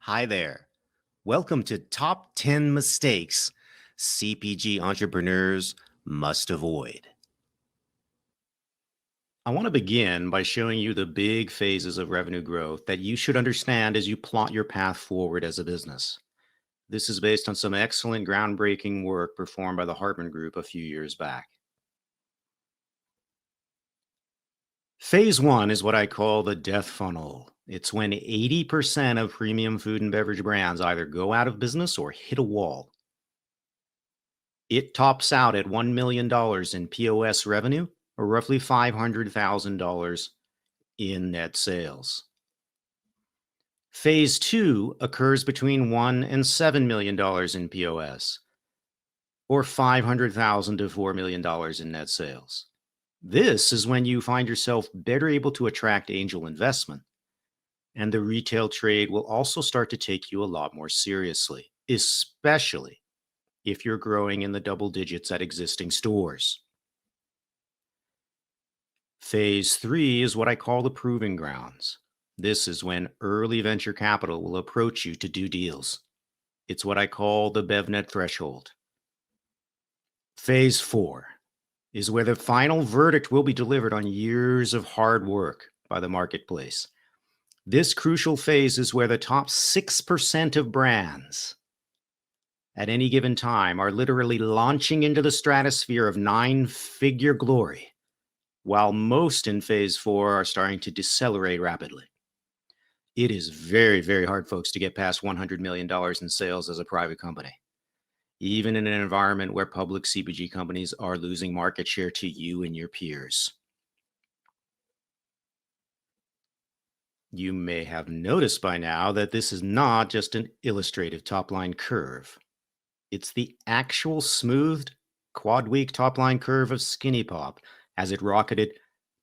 Hi there. Welcome to Top 10 Mistakes CPG Entrepreneurs Must Avoid. I want to begin by showing you the big phases of revenue growth that you should understand as you plot your path forward as a business. This is based on some excellent groundbreaking work performed by the Hartman Group a few years back. Phase one is what I call the death funnel. It's when 80% of premium food and beverage brands either go out of business or hit a wall. It tops out at $1 million in POS revenue, or roughly $500,000 in net sales. Phase two occurs between $1 and $7 million in POS, or $500,000 to $4 million in net sales. This is when you find yourself better able to attract angel investment, and the retail trade will also start to take you a lot more seriously, especially if you're growing in the double digits at existing stores. Phase three is what I call the proving grounds. This is when early venture capital will approach you to do deals. It's what I call the BevNet threshold. Phase four is where the final verdict will be delivered on years of hard work by the marketplace. This crucial phase is where the top 6% of brands at any given time are literally launching into the stratosphere of 9-figure glory, while most in phase four are starting to decelerate rapidly. It is very, very hard, folks, to get past $100 million in sales as a private company, even in an environment where public CPG companies are losing market share to you and your peers. You may have noticed by now that this is not just an illustrative top-line curve. It's the actual smoothed quad-week top-line curve of Skinny Pop as it rocketed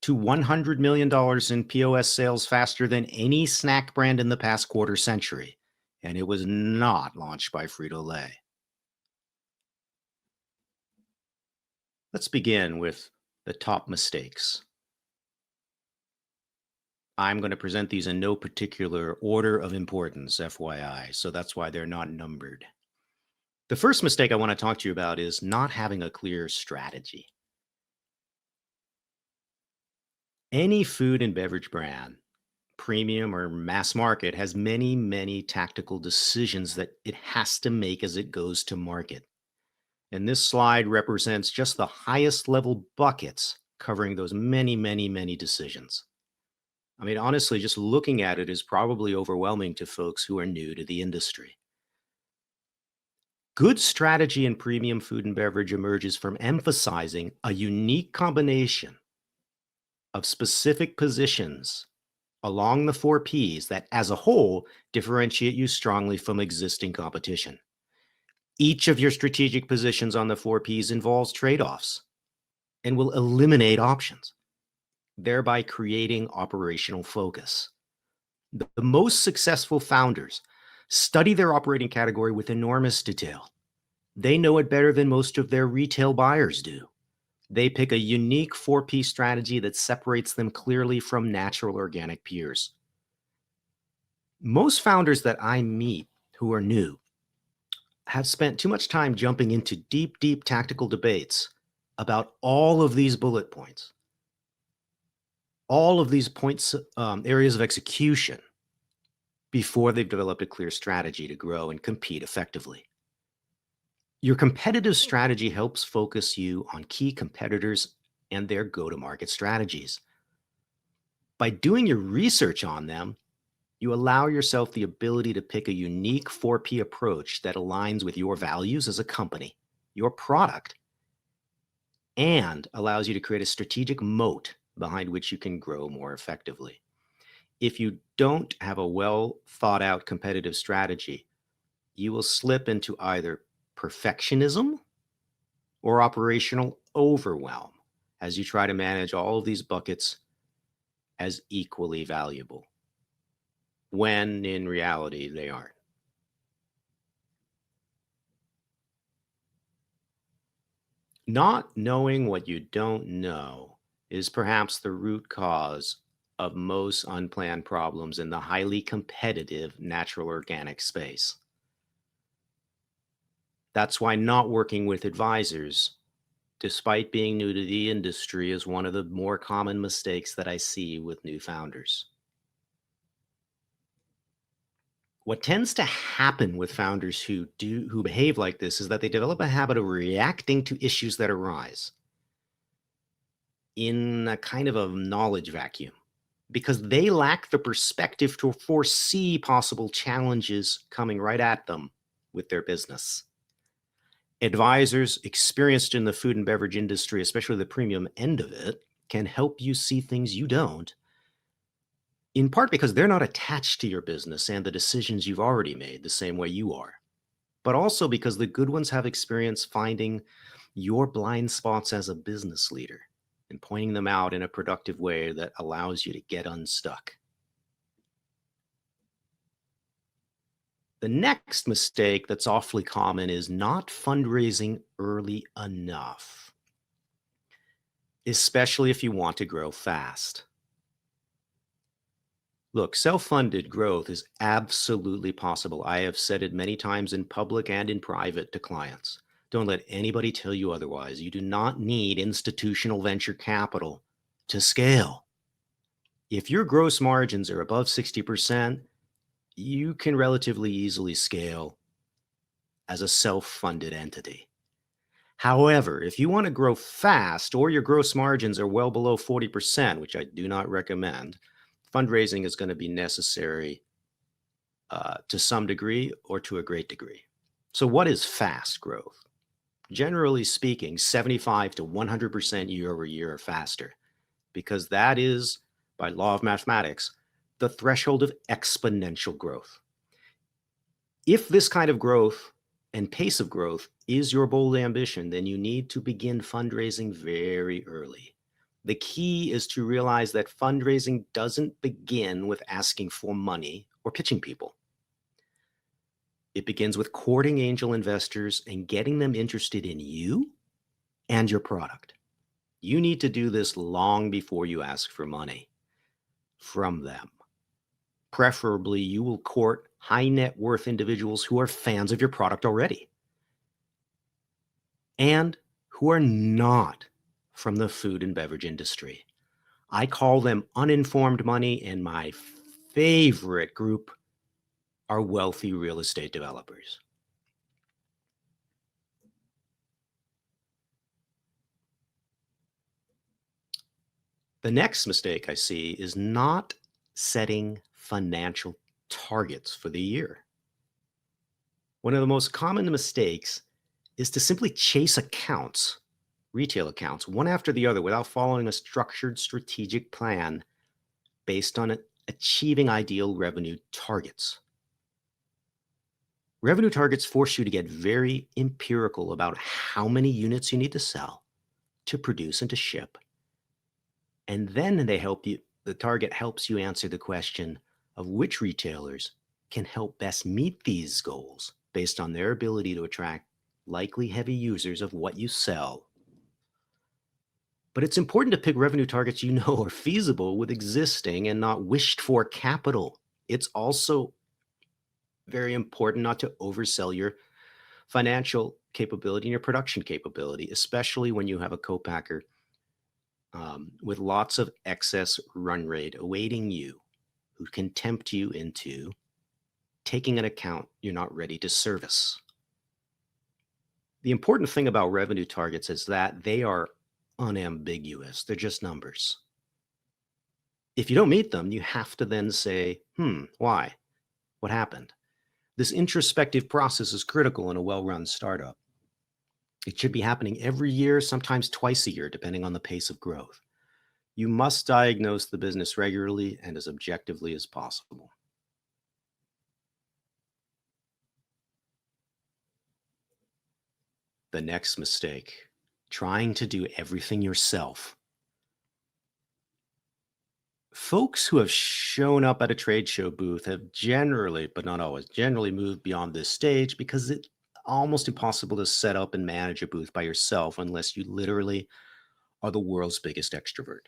to $100 million in POS sales faster than any snack brand in the past quarter century. And it was not launched by Frito-Lay. Let's begin with the top mistakes. I'm going to present these in no particular order of importance, FYI, so that's why they're not numbered. The first mistake I want to talk to you about is not having a clear strategy. Any food and beverage brand, premium or mass market, has many, many tactical decisions that it has to make as it goes to market. And this slide represents just the highest level buckets covering those many, many, many decisions. I mean, honestly, just looking at it is probably overwhelming to folks who are new to the industry. Good strategy in premium food and beverage emerges from emphasizing a unique combination of specific positions along the 4 Ps that, as a whole, differentiate you strongly from existing competition. Each of your strategic positions on the 4 Ps involves trade-offs and will eliminate options, thereby creating operational focus. The most successful founders study their operating category with enormous detail. They know it better than most of their retail buyers do. They pick a unique 4P strategy that separates them clearly from natural organic peers. Most founders that I meet who are new have spent too much time jumping into deep, deep tactical debates about all of these bullet points, all of these points, areas of execution, before they've developed a clear strategy to grow and compete effectively. Your competitive strategy helps focus you on key competitors and their go-to-market strategies. By doing your research on them, you allow yourself the ability to pick a unique 4P approach that aligns with your values as a company, your product, and allows you to create a strategic moat behind which you can grow more effectively. If you don't have a well thought out competitive strategy, you will slip into either perfectionism or operational overwhelm as you try to manage all of these buckets as equally valuable, when in reality they aren't. Not knowing what you don't know is perhaps the root cause of most unplanned problems in the highly competitive natural organic space. That's why not working with advisors, despite being new to the industry, is one of the more common mistakes that I see with new founders. What tends to happen with founders who behave like this is that they develop a habit of reacting to issues that arise in a kind of a knowledge vacuum because they lack the perspective to foresee possible challenges coming right at them with their business. Advisors experienced in the food and beverage industry, especially the premium end of it, can help you see things you don't, in part because they're not attached to your business and the decisions you've already made the same way you are, but also because the good ones have experience finding your blind spots as a business leader and pointing them out in a productive way that allows you to get unstuck. The next mistake that's awfully common is not fundraising early enough, especially if you want to grow fast. Look, self-funded growth is absolutely possible. I have said it many times in public and in private to clients. Don't let anybody tell you otherwise. You do not need institutional venture capital to scale. If your gross margins are above 60%, you can relatively easily scale as a self-funded entity. However, if you want to grow fast or your gross margins are well below 40%, which I do not recommend, fundraising is going to be necessary to some degree or to a great degree. So what is fast growth? Generally speaking, 75 to 100% year over year or faster, because that is, by law of mathematics, the threshold of exponential growth. If this kind of growth and pace of growth is your bold ambition, then you need to begin fundraising very early. The key is to realize that fundraising doesn't begin with asking for money or pitching people. It begins with courting angel investors and getting them interested in you and your product. You need to do this long before you ask for money from them. Preferably, you will court high net worth individuals who are fans of your product already and who are not from the food and beverage industry. I call them uninformed money, and my favorite group are wealthy real estate developers. The next mistake I see is not setting financial targets for the year. One of the most common mistakes is to simply chase accounts, retail accounts, one after the other without following a structured strategic plan based on achieving ideal revenue targets. Revenue targets force you to get very empirical about how many units you need to sell, to produce, and to ship. And then the target helps you answer the question of which retailers can help best meet these goals based on their ability to attract likely heavy users of what you sell. But it's important to pick revenue targets you know are feasible with existing and not wished for capital. It's also very important not to oversell your financial capability and your production capability, especially when you have a co-packer with lots of excess run rate awaiting you, who can tempt you into taking an account you're not ready to service. The important thing about revenue targets is that they are unambiguous. They're just numbers. If you don't meet them, you have to then say, why? What happened? This introspective process is critical in a well-run startup. It should be happening every year, sometimes twice a year, depending on the pace of growth. You must diagnose the business regularly and as objectively as possible. The next mistake, trying to do everything yourself. Folks who have shown up at a trade show booth have generally, but not always, generally moved beyond this stage because it's almost impossible to set up and manage a booth by yourself unless you literally are the world's biggest extrovert.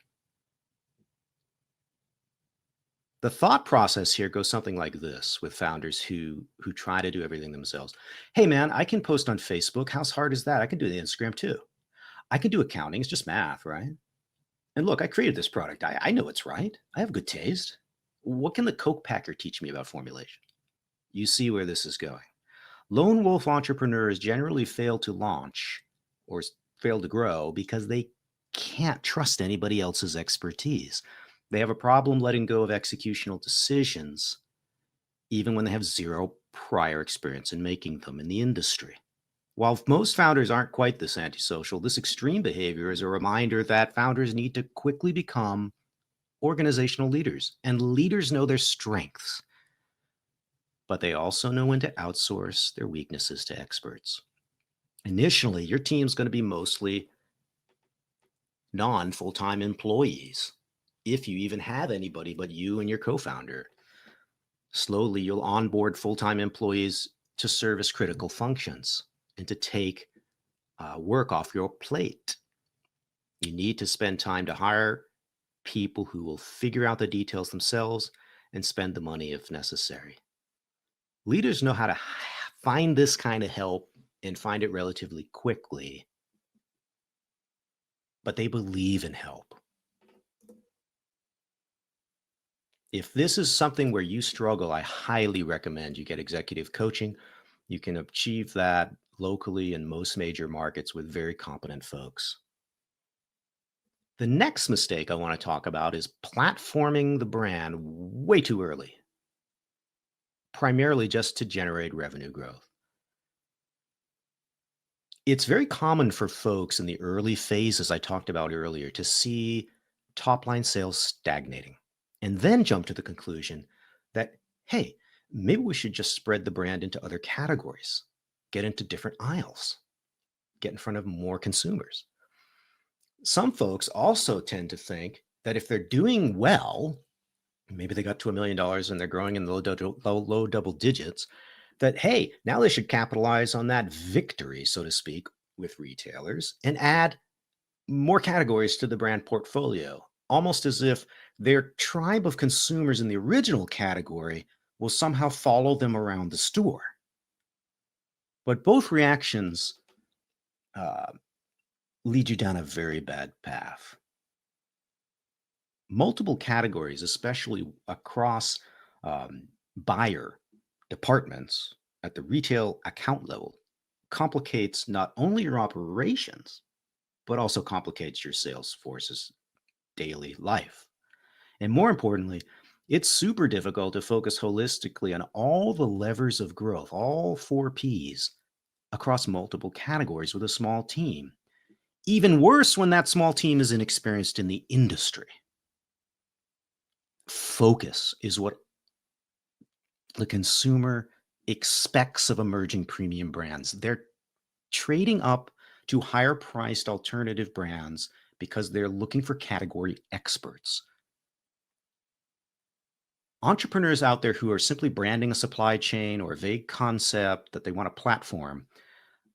The thought process here goes something like this with founders who try to do everything themselves. Hey man, I can post on Facebook. How hard is that? I can do the Instagram too. I can do accounting. It's just math, right? And look, I created this product. I know it's right. I have good taste. What can the Coke packer teach me about formulation? You see where this is going. Lone wolf entrepreneurs generally fail to launch or fail to grow because they can't trust anybody else's expertise. They have a problem letting go of executional decisions, even when they have zero prior experience in making them in the industry. While most founders aren't quite this antisocial, this extreme behavior is a reminder that founders need to quickly become organizational leaders, and leaders know their strengths, but they also know when to outsource their weaknesses to experts. Initially, your team's going to be mostly non full time employees, if you even have anybody but you and your co founder. Slowly, you'll onboard full time employees to service critical functions and to take work off your plate. You need to spend time to hire people who will figure out the details themselves and spend the money if necessary. Leaders know how to find this kind of help and find it relatively quickly, but they believe in help. If this is something where you struggle, I highly recommend you get executive coaching. You can achieve that locally in most major markets with very competent folks. The next mistake I want to talk about is platforming the brand way too early, primarily just to generate revenue growth. It's very common for folks in the early phases I talked about earlier to see top line sales stagnating and then jump to the conclusion that, hey, maybe we should just spread the brand into other categories, get into different aisles, get in front of more consumers. Some folks also tend to think that if they're doing well, maybe they got to $1 million and they're growing in the low double digits, that, hey, now they should capitalize on that victory, so to speak, with retailers and add more categories to the brand portfolio, almost as if their tribe of consumers in the original category will somehow follow them around the store. But both reactions uh, lead you down a very bad path. Multiple categories, especially across buyer departments at the retail account level, complicates not only your operations, but also complicates your sales force's daily life. And more importantly, it's super difficult to focus holistically on all the levers of growth, all four P's, across multiple categories with a small team. Even worse when that small team is inexperienced in the industry. Focus is what the consumer expects of emerging premium brands. They're trading up to higher priced alternative brands because they're looking for category experts. Entrepreneurs out there who are simply branding a supply chain or a vague concept that they want to platform,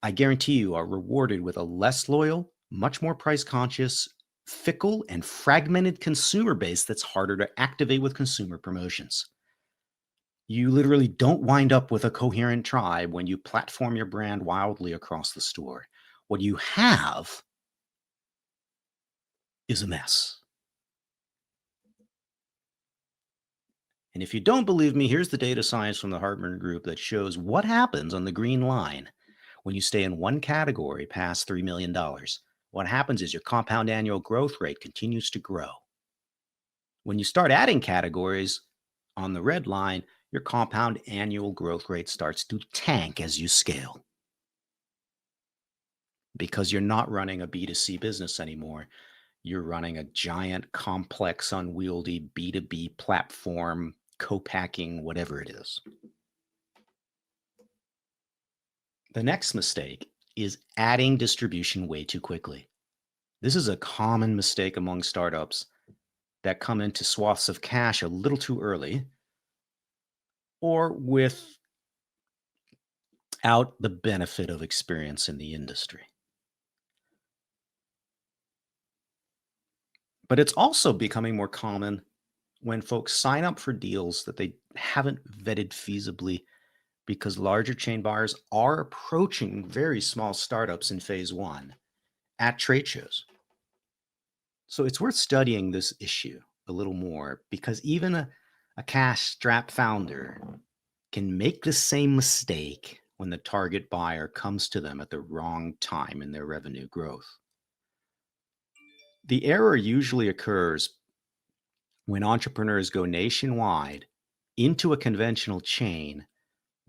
I guarantee you are rewarded with a less loyal, much more price conscious, fickle, and fragmented consumer base that's harder to activate with consumer promotions. You literally don't wind up with a coherent tribe when you platform your brand wildly across the store. What you have is a mess. And if you don't believe me, here's the data science from the Hartman Group that shows what happens on the green line when you stay in one category past $3 million. What happens is your compound annual growth rate continues to grow. When you start adding categories on the red line, your compound annual growth rate starts to tank as you scale. Because you're not running a B2C business anymore. You're running a giant, complex, unwieldy B2B platform, co-packing, whatever it is. The next mistake is adding distribution way too quickly. This is a common mistake among startups that come into swaths of cash a little too early or without the benefit of experience in the industry. But it's also becoming more common when folks sign up for deals that they haven't vetted feasibly because larger chain buyers are approaching very small startups in phase one at trade shows. So it's worth studying this issue a little more because even a cash-strapped founder can make the same mistake when the target buyer comes to them at the wrong time in their revenue growth. The error usually occurs when entrepreneurs go nationwide into a conventional chain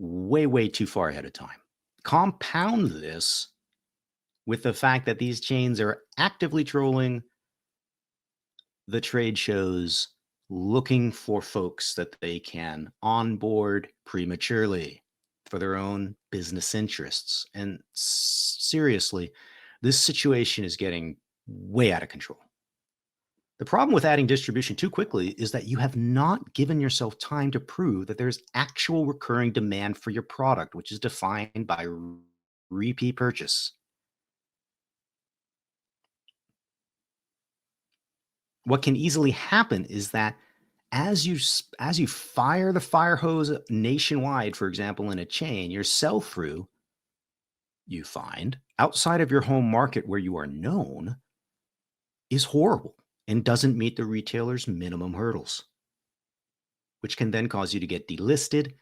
way, way too far ahead of time. Compound this with the fact that these chains are actively trolling the trade shows looking for folks that they can onboard prematurely for their own business interests. And seriously, this situation is getting way out of control. The problem with adding distribution too quickly is that you have not given yourself time to prove that there's actual recurring demand for your product, which is defined by repeat purchase. What can easily happen is that as you fire the fire hose nationwide, for example, in a chain, your sell-through, you find, outside of your home market where you are known, is horrible and doesn't meet the retailer's minimum hurdles, which can then cause you to get delisted,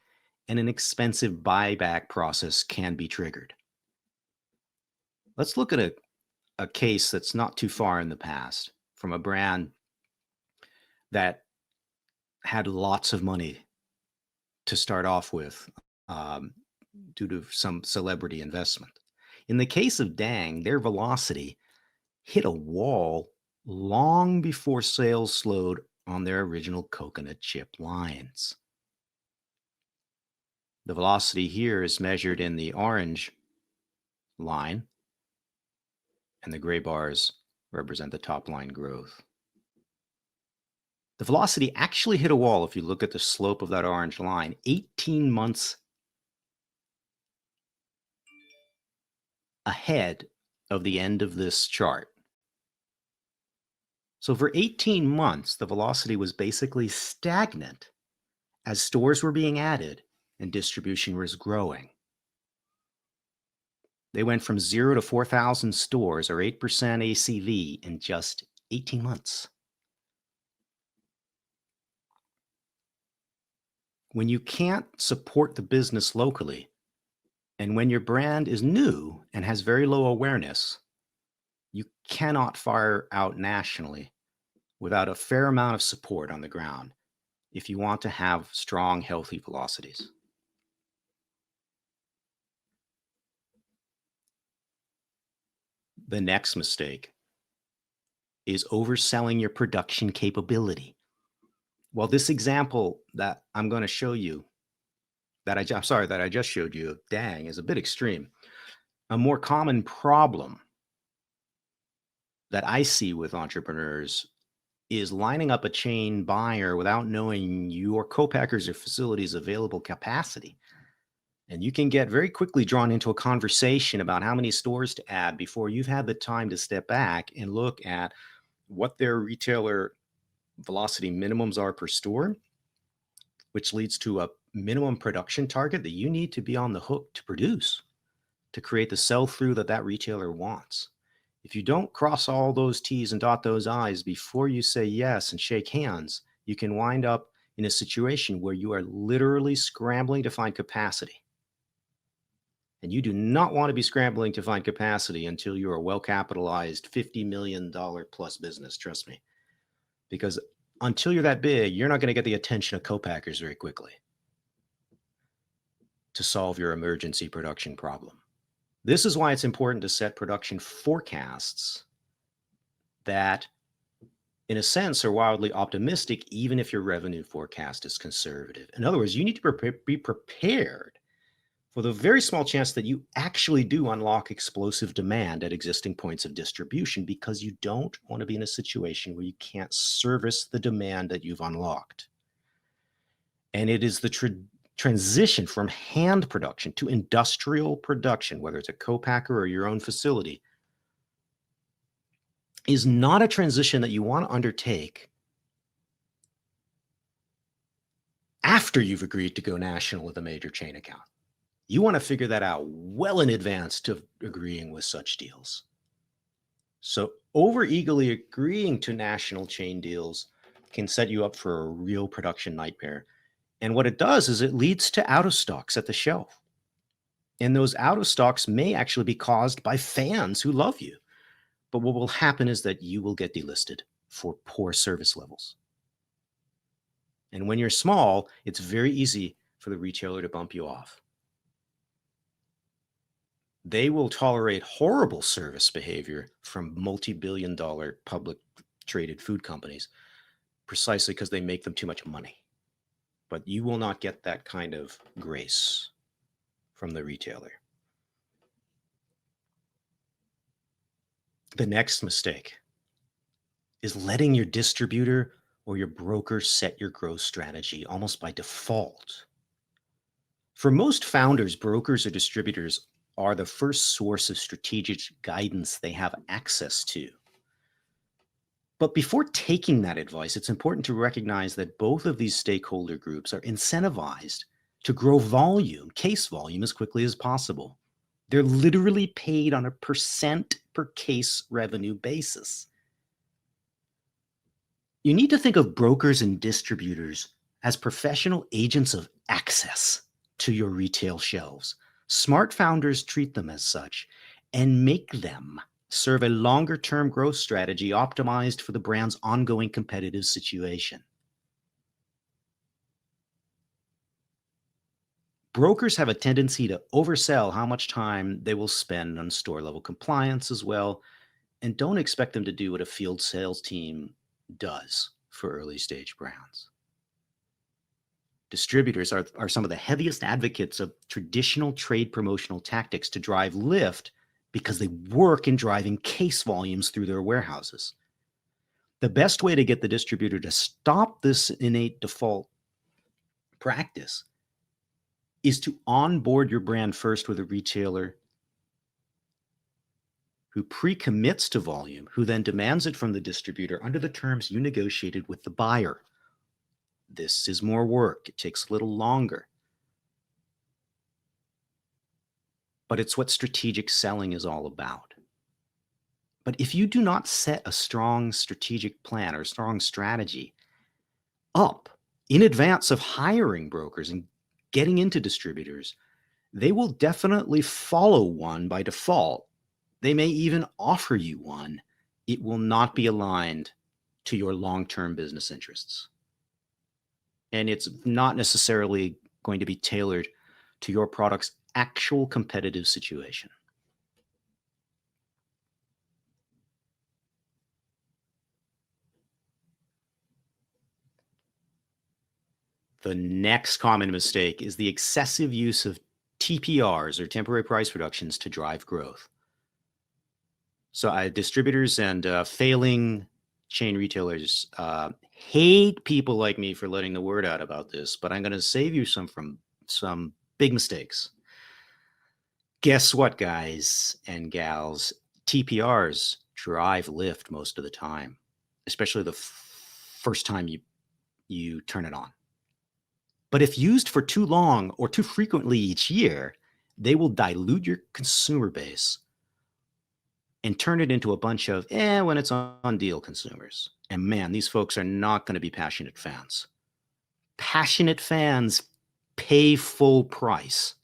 and an expensive buyback process can be triggered. Let's look at a case that's not too far in the past from a brand that had lots of money to start off with due to some celebrity investment. In the case of Dang, their velocity hit a wall long before sales slowed on their original coconut chip lines. The velocity here is measured in the orange line, and the gray bars represent the top line growth. The velocity actually hit a wall, if you look at the slope of that orange line, 18 months ahead of the end of this chart. So for 18 months, the velocity was basically stagnant as stores were being added and distribution was growing. They went from 0 to 4,000 stores, or 8% ACV, in just 18 months. When you can't support the business locally, and when your brand is new and has very low awareness, you cannot fire out nationally without a fair amount of support on the ground if you want to have strong, healthy velocities. The next mistake is overselling your production capability. Well, this example that I'm going to show you, that I just showed you of Dang, is a bit extreme. A more common problem that I see with entrepreneurs is lining up a chain buyer without knowing your co-packers or facilities' available capacity. And you can get very quickly drawn into a conversation about how many stores to add before you've had the time to step back and look at what their retailer velocity minimums are per store, which leads to a minimum production target that you need to be on the hook to produce to create the sell-through that retailer wants. If you don't cross all those T's and dot those I's before you say yes and shake hands, you can wind up in a situation where you are literally scrambling to find capacity. And you do not want to be scrambling to find capacity until you're a well-capitalized $50 million plus business, trust me. Because until you're that big, you're not going to get the attention of co-packers very quickly to solve your emergency production problem. This is why it's important to set production forecasts that, in a sense, are wildly optimistic, even if your revenue forecast is conservative. In other words, you need to be prepared for the very small chance that you actually do unlock explosive demand at existing points of distribution, because you don't want to be in a situation where you can't service the demand that you've unlocked. And it is the transition from hand production to industrial production, whether it's a co-packer or your own facility, is not a transition that you want to undertake after you've agreed to go national with a major chain account. You want to figure that out well in advance to agreeing with such deals. So over eagerly agreeing to national chain deals can set you up for a real production nightmare. And what it does is it leads to out of stocks at the shelf. And those out of stocks may actually be caused by fans who love you. But what will happen is that you will get delisted for poor service levels. And when you're small, it's very easy for the retailer to bump you off. They will tolerate horrible service behavior from multi-billion-dollar public traded food companies precisely because they make them too much money. But you will not get that kind of grace from the retailer. The next mistake is letting your distributor or your broker set your growth strategy almost by default. For most founders, brokers or distributors are the first source of strategic guidance they have access to. But before taking that advice, it's important to recognize that both of these stakeholder groups are incentivized to grow volume, case volume, as quickly as possible. They're literally paid on a percent per case revenue basis. You need to think of brokers and distributors as professional agents of access to your retail shelves. Smart founders treat them as such and make them serve a longer-term growth strategy optimized for the brand's ongoing competitive situation. Brokers have a tendency to oversell how much time they will spend on store-level compliance as well, and don't expect them to do what a field sales team does for early-stage brands. Distributors are some of the heaviest advocates of traditional trade promotional tactics to drive lift because they work in driving case volumes through their warehouses. The best way to get the distributor to stop this innate default practice is to onboard your brand first with a retailer who pre-commits to volume, who then demands it from the distributor under the terms you negotiated with the buyer. This is more work. It takes a little longer. But it's what strategic selling is all about. But if you do not set a strong strategic plan or a strong strategy up in advance of hiring brokers and getting into distributors, they will definitely follow one by default. They may even offer you one. It will not be aligned to your long-term business interests. And it's not necessarily going to be tailored to your product's actual competitive situation. The next common mistake is the excessive use of TPRs, or temporary price reductions, to drive growth. So distributors and failing chain retailers hate people like me for letting the word out about this, but I'm going to save you from some big mistakes. Guess what, guys and gals? TPRs drive lift most of the time, especially the first time you turn it on. But if used for too long or too frequently each year, they will dilute your consumer base and turn it into a bunch of when it's on deal consumers. And man, these folks are not going to be passionate fans. Passionate fans pay full price.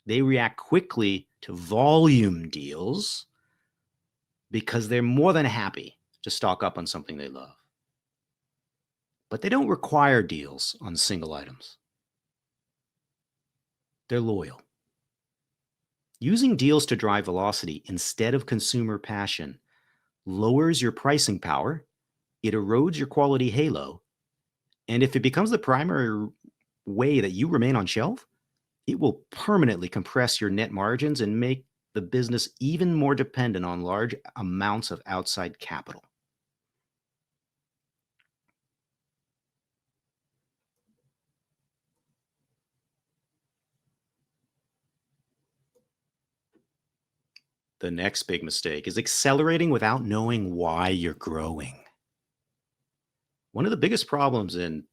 They react quickly to volume deals because they're more than happy to stock up on something they love. But they don't require deals on single items. They're loyal. Using deals to drive velocity instead of consumer passion lowers your pricing power, it erodes your quality halo, and if it becomes the primary way that you remain on shelf, it will permanently compress your net margins and make the business even more dependent on large amounts of outside capital. The next big mistake is accelerating without knowing why you're growing. One of the biggest problems in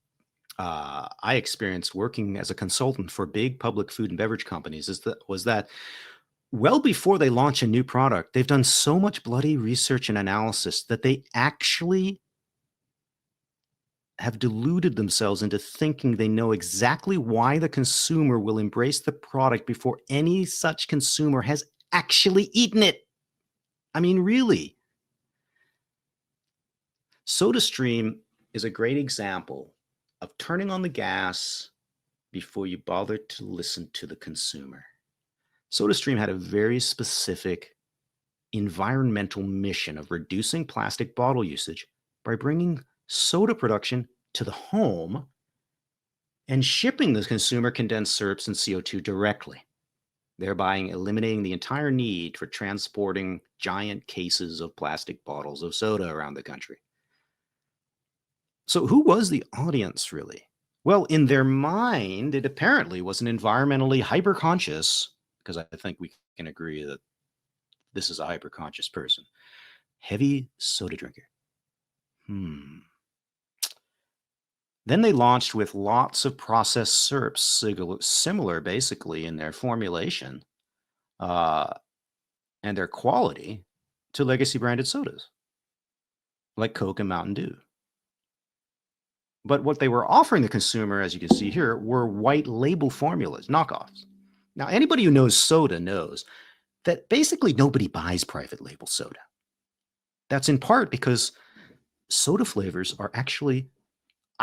I experienced working as a consultant for big public food and beverage companies was that well before they launch a new product, they've done so much bloody research and analysis that they actually have deluded themselves into thinking they know exactly why the consumer will embrace the product before any such consumer has actually eaten it. I mean, really. SodaStream is a great example of turning on the gas before you bother to listen to the consumer. SodaStream had a very specific environmental mission of reducing plastic bottle usage by bringing soda production to the home and shipping the consumer condensed syrups and CO2 directly, thereby eliminating the entire need for transporting giant cases of plastic bottles of soda around the country. So, who was the audience really? Well, in their mind, it apparently was an environmentally hyper-conscious, because I think we can agree that this is a hyper-conscious person, heavy soda drinker. Then they launched with lots of processed syrups, similar basically in their formulation uh, and their quality to legacy branded sodas like Coke and Mountain Dew. But what they were offering the consumer, as you can see here, were white label formulas, knockoffs. Now, anybody who knows soda knows that basically nobody buys private label soda. That's in part because soda flavors are actually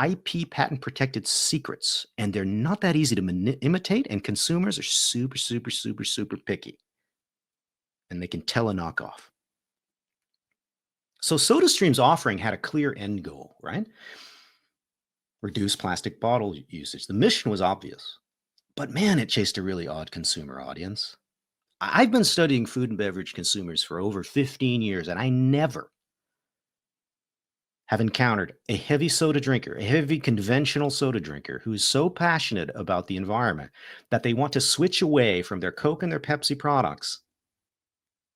IP patent protected secrets, and they're not that easy to imitate, and consumers are super, super, super, super picky, and they can tell a knockoff. So SodaStream's offering had a clear end goal, right? Reduce plastic bottle usage. The mission was obvious, but man, it chased a really odd consumer audience. I've been studying food and beverage consumers for over 15 years, and I never have encountered a heavy soda drinker, a heavy conventional soda drinker who is so passionate about the environment that they want to switch away from their Coke and their Pepsi products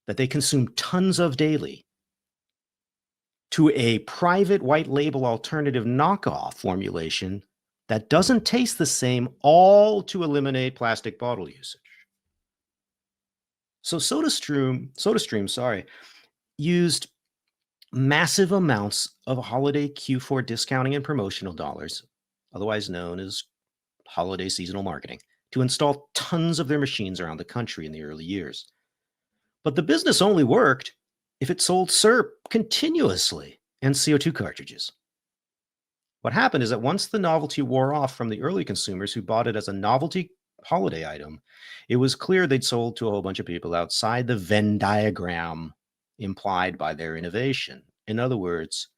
that they consume tons of daily to a private white label alternative knockoff formulation that doesn't taste the same, all to eliminate plastic bottle usage. So SodaStream, used massive amounts of holiday Q4 discounting and promotional dollars, otherwise known as holiday seasonal marketing, to install tons of their machines around the country in the early years. But the business only worked if it sold syrup continuously and CO2 cartridges. What happened is that once the novelty wore off from the early consumers who bought it as a novelty holiday item, it was clear they'd sold to a whole bunch of people outside the Venn diagram implied by their innovation. In other words,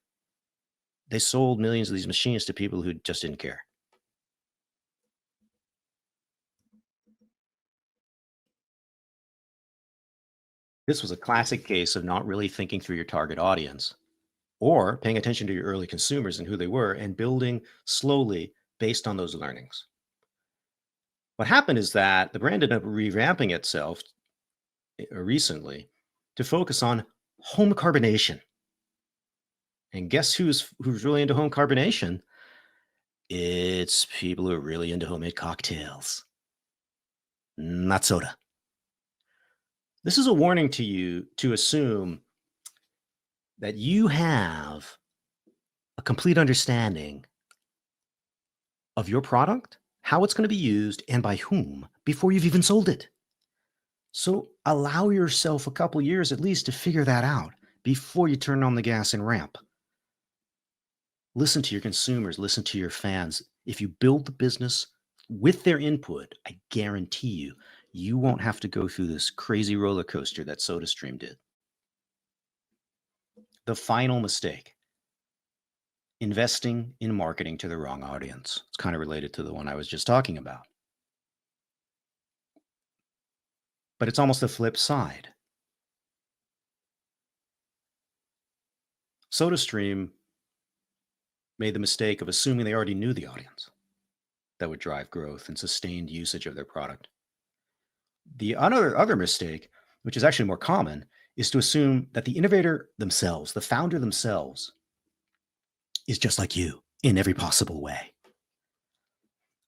they sold millions of these machines to people who just didn't care. This was a classic case of not really thinking through your target audience or paying attention to your early consumers and who they were and building slowly based on those learnings. What happened is that the brand ended up revamping itself recently to focus on home carbonation. And guess who's really into home carbonation? It's people who are really into homemade cocktails, not soda. This is a warning to you to assume that you have a complete understanding of your product, how it's going to be used, and by whom before you've even sold it. So allow yourself a couple years at least to figure that out before you turn on the gas and ramp. Listen to your consumers, listen to your fans. If you build the business with their input, I guarantee you, you won't have to go through this crazy roller coaster that SodaStream did. The final mistake, investing in marketing to the wrong audience. It's kind of related to the one I was just talking about. But it's almost the flip side. SodaStream made the mistake of assuming they already knew the audience that would drive growth and sustained usage of their product. The other mistake, which is actually more common, is to assume that the innovator themselves, the founder themselves, is just like you in every possible way.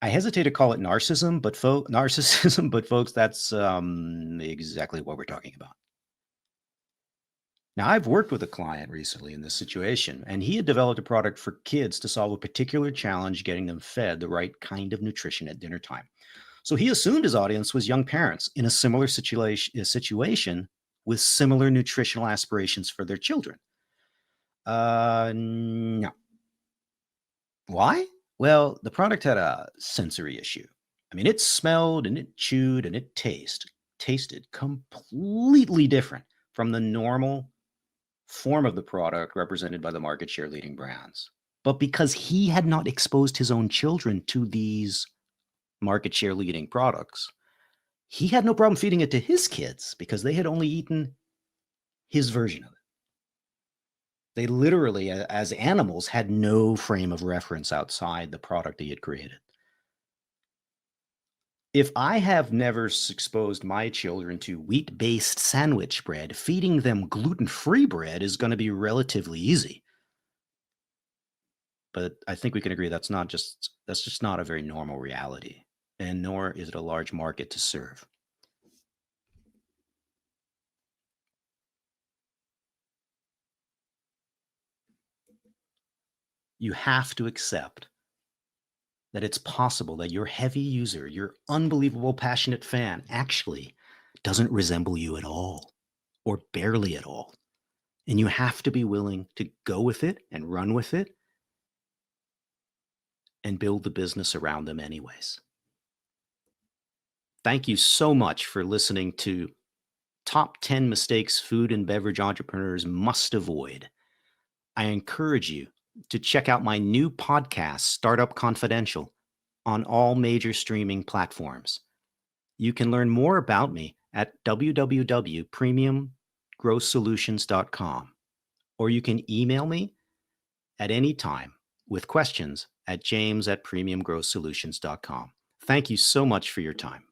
I hesitate to call it narcissism, but folks, that's exactly what we're talking about. Now, I've worked with a client recently in this situation, and he had developed a product for kids to solve a particular challenge getting them fed the right kind of nutrition at dinner time. So he assumed his audience was young parents in a similar situation with similar nutritional aspirations for their children. No. Why? Well, the product had a sensory issue. I mean, it smelled and it chewed and it tasted completely different from the normal form of the product represented by the market share leading brands. But because he had not exposed his own children to these market share leading products, he had no problem feeding it to his kids because they had only eaten his version of it. They literally, as animals, had no frame of reference outside the product he had created. If I have never exposed my children to wheat based sandwich bread, feeding them gluten free bread is going to be relatively easy. But I think we can agree that's just not a very normal reality, and nor is it a large market to serve. You have to accept that it's possible that your heavy user, your unbelievable passionate fan, actually doesn't resemble you at all or barely at all. And you have to be willing to go with it and run with it and build the business around them, anyways. Thank you so much for listening to Top 10 Mistakes Food and Beverage Entrepreneurs Must Avoid. I encourage you to check out my new podcast, Startup Confidential, on all major streaming platforms. You can learn more about me at www.premiumgrowsolutions.com, or you can email me at any time with questions at james@premiumgrowsolutions.com. Thank you so much for your time.